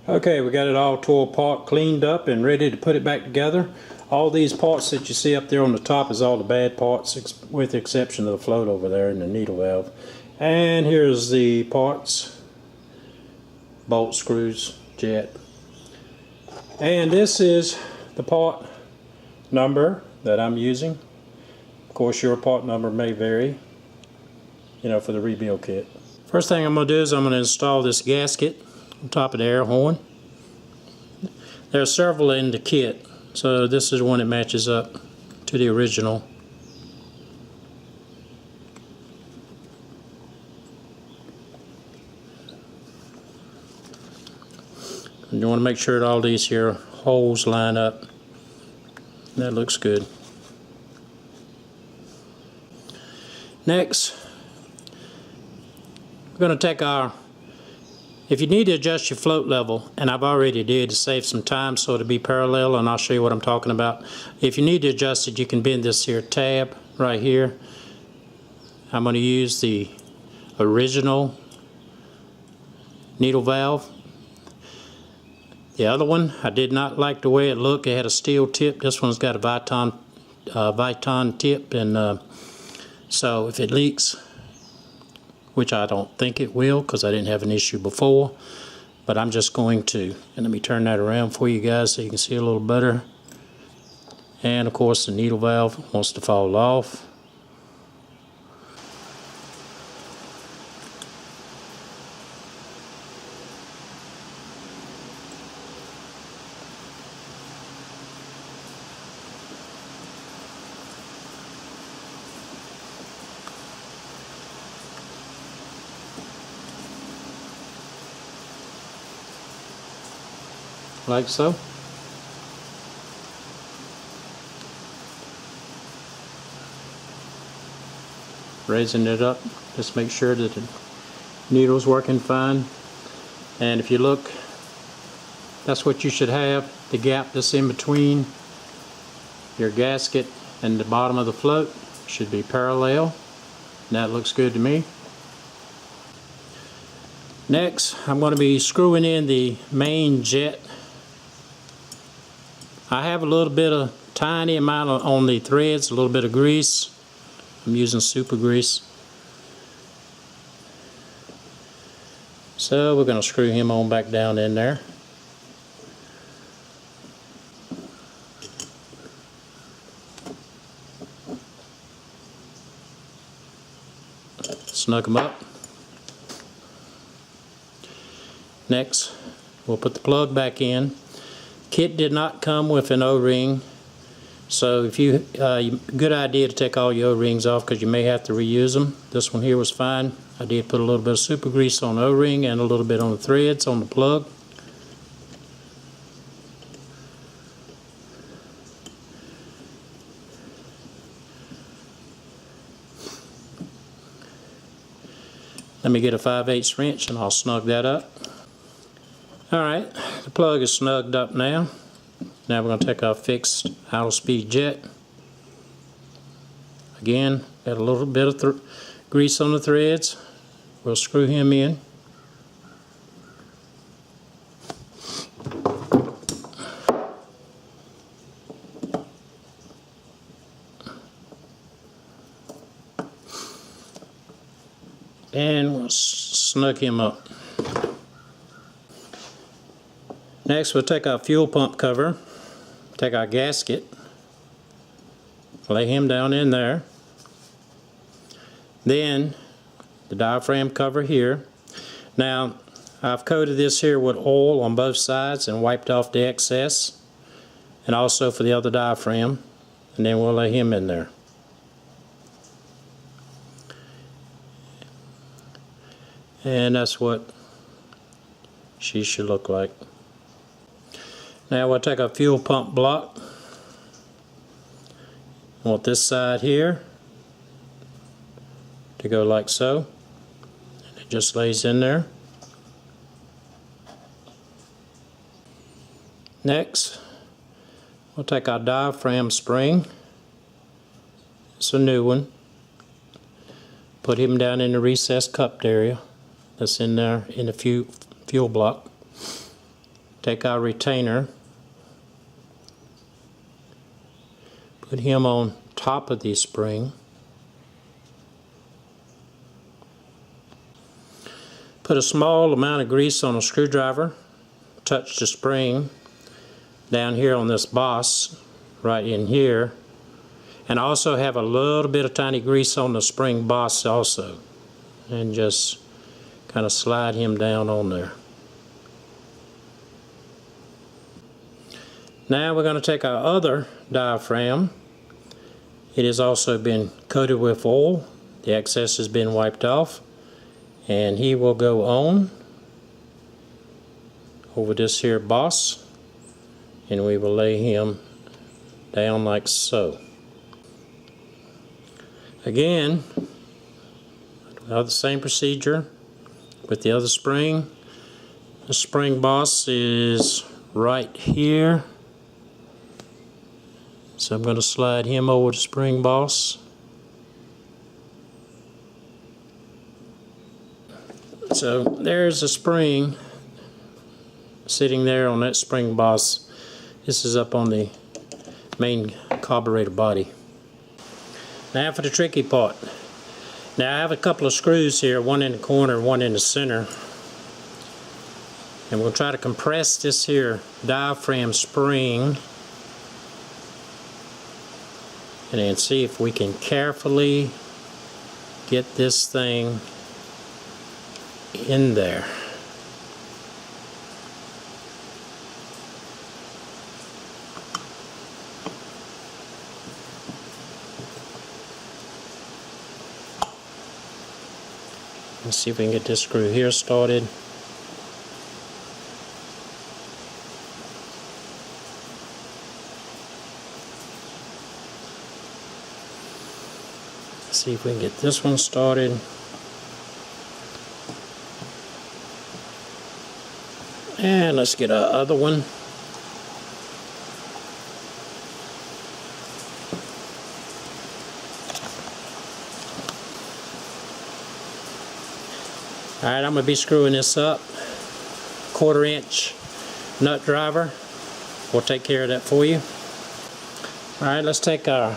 Okay, we got it all tore apart, cleaned up, and ready to put it back together. All these parts that you see up there on the top is all the bad parts, with the exception of the float over there and the needle valve. And here's the parts: bolt, screws, jet. And this is the part number that I'm using. Of course, your part number may vary, you know, for the rebuild kit. First thing I'm going to do is I'm going to install this gasket on top of the air horn. There are several in the kit, so this is one that matches up to the original. And you want to make sure that all these here holes line up. That looks good. Next, we're going to take our, if you need to adjust your float level, and I've already did to save some time so it'll be parallel, and I'll show you what I'm talking about. If you need to adjust it, you can bend this here tab right here. I'm going to use the original needle valve. The other one, I did not like the way it looked. It had a steel tip. This one's got a Viton tip, and so if it leaks, which I don't think it will because I didn't have an issue before, but I'm just going to, and let me turn that around for you guys so you can see a little better. And of course the needle valve wants to fall off. Like so. Raising it up, just make sure that the needle's working fine. And if you look, that's what you should have. The gap that's in between your gasket and the bottom of the float should be parallel. And that looks good to me. Next, I'm going to be screwing in the main jet. I have a little bit of tiny amount on the threads, a little bit of grease. I'm using super grease. So we're going to screw him on back down in there. Snug him up. Next, we'll put the plug back in. Kit did not come with an O-ring, so if you good idea to take all your O-rings off because you may have to reuse them. This one here was fine. I did put a little bit of super grease on the O-ring and a little bit on the threads on the plug. Let me get a 5/8 wrench and I'll snug that up. Alright, the plug is snugged up now. Now we're going to take our fixed idle speed jet. Again, got a little bit of grease on the threads. We'll screw him in. And we'll snug him up. Next, we'll take our fuel pump cover, take our gasket, lay him down in there. Then the diaphragm cover here. Now, I've coated this here with oil on both sides and wiped off the excess, and also for the other diaphragm, and then we'll lay him in there. And that's what she should look like. Now we'll take our fuel pump block. I want this side here to go like so. And it just lays in there. Next, we'll take our diaphragm spring. It's a new one. Put him down in the recessed cupped area that's in there in the fuel block. take our retainer, put him on top of the spring, put a small amount of grease on a screwdriver, touch the spring down here on this boss right in here, and also have a little bit of tiny grease on the spring boss also, and just kind of slide him down on there. Now we're going to take our other diaphragm. It has also been coated with oil. The excess has been wiped off, and he will go on over this here boss, and we will lay him down like so. Again, the same procedure with the other spring. The spring boss is right here, so I'm going to slide him over the spring boss. So there's a spring sitting there on that spring boss. This is up on the main carburetor body. Now for the tricky part. Now I have a couple of screws here, one in the corner, one in the center. And we'll try to compress this here diaphragm spring and then see if we can carefully get this thing in there. Let's see if we can get this screw here started. Let's see if we can get this one started. And let's get our other one. Alright, I'm going to be screwing this up. 1/4 inch nut driver. We'll take care of that for you. Alright, let's take our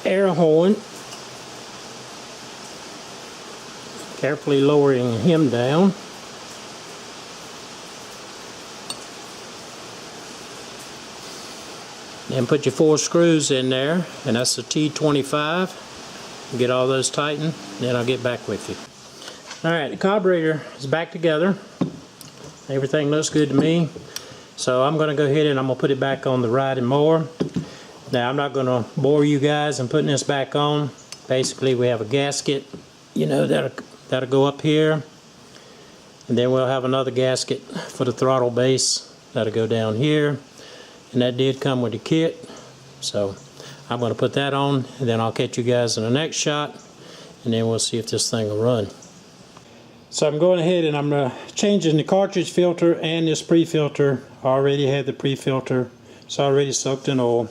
air horn. Carefully lowering him down. Then put your 4 screws in there, and that's the T25. Get all those tightened, then I'll get back with you. Alright, the carburetor is back together. Everything looks good to me. So I'm going to go ahead and I'm going to put it back on the riding mower. Now I'm not going to bore you guys in putting this back on. Basically we have a gasket, you know, that'll go up here. And then we'll have another gasket for the throttle base that'll go down here. And that did come with the kit. So I'm going to put that on, and then I'll catch you guys in the next shot, and then we'll see if this thing will run. So I'm going ahead and I'm changing the cartridge filter and this pre-filter. I already had the pre-filter. It's already soaked in oil.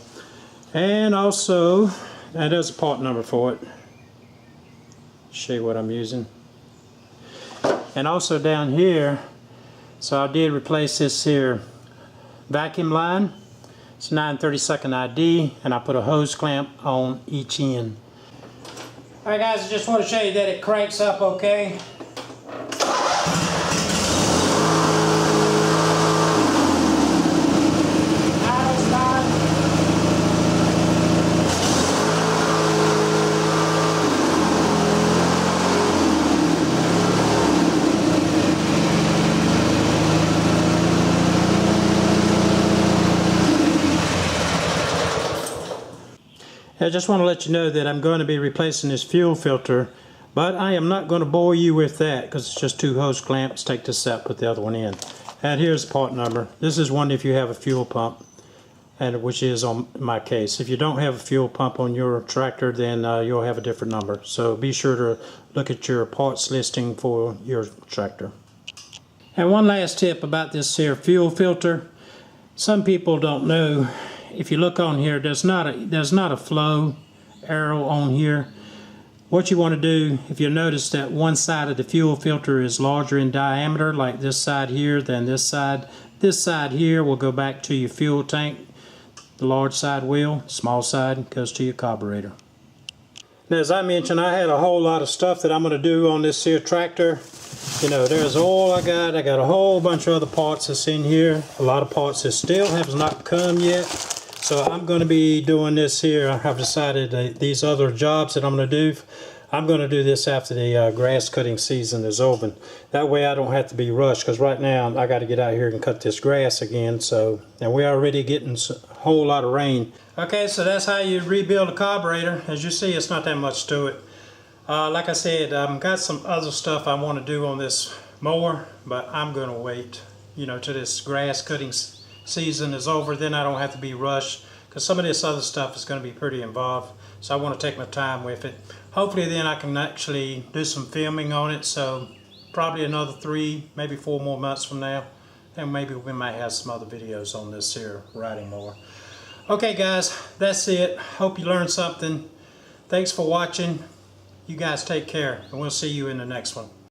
And also, now there's a part number for it. Show you what I'm using. And also down here, so I did replace this here vacuum line. It's 9/32 ID, and I put a hose clamp on each end. Alright guys, I just want to show you that it cranks up okay. I just want to let you know that I'm going to be replacing this fuel filter, but I am not going to bore you with that because it's just 2 hose clamps. Take this out, put the other one in. And here's the part number. This is one if you have a fuel pump, and which is on my case. If you don't have a fuel pump on your tractor, then you'll have a different number. So be sure to look at your parts listing for your tractor. And one last tip about this here fuel filter. Some people don't know. If you look on here, there's not a flow arrow on here. what you want to do, if you notice that one side of the fuel filter is larger in diameter, like this side here, than this side here will go back to your fuel tank. The large side will, small side goes to your carburetor. Now, as I mentioned, I had a whole lot of stuff that I'm going to do on this here tractor. You know, there's all I got a whole bunch of other parts that's in here, a lot of parts that still have not come yet. So I'm going to be doing this here. I've decided these other jobs that I'm going to do, I'm going to do this after the grass cutting season is over. That way I don't have to be rushed, because right now I got to get out here and cut this grass again. So, and we're already getting a whole lot of rain. Okay, so that's how you rebuild a carburetor. As you see, it's not that much to it. Like I said, I've got some other stuff I want to do on this mower, but I'm going to wait, you know, till this grass cutting season is over. Then I don't have to be rushed, because some of this other stuff is going to be pretty involved. So I want to take my time with it. Hopefully then I can actually do some filming on it. So probably another 3, maybe 4 more months from now, and maybe we might have some other videos on this here riding mower. Okay guys, that's it. Hope you learned something. Thanks for watching. You guys take care, and we'll see you in the next one.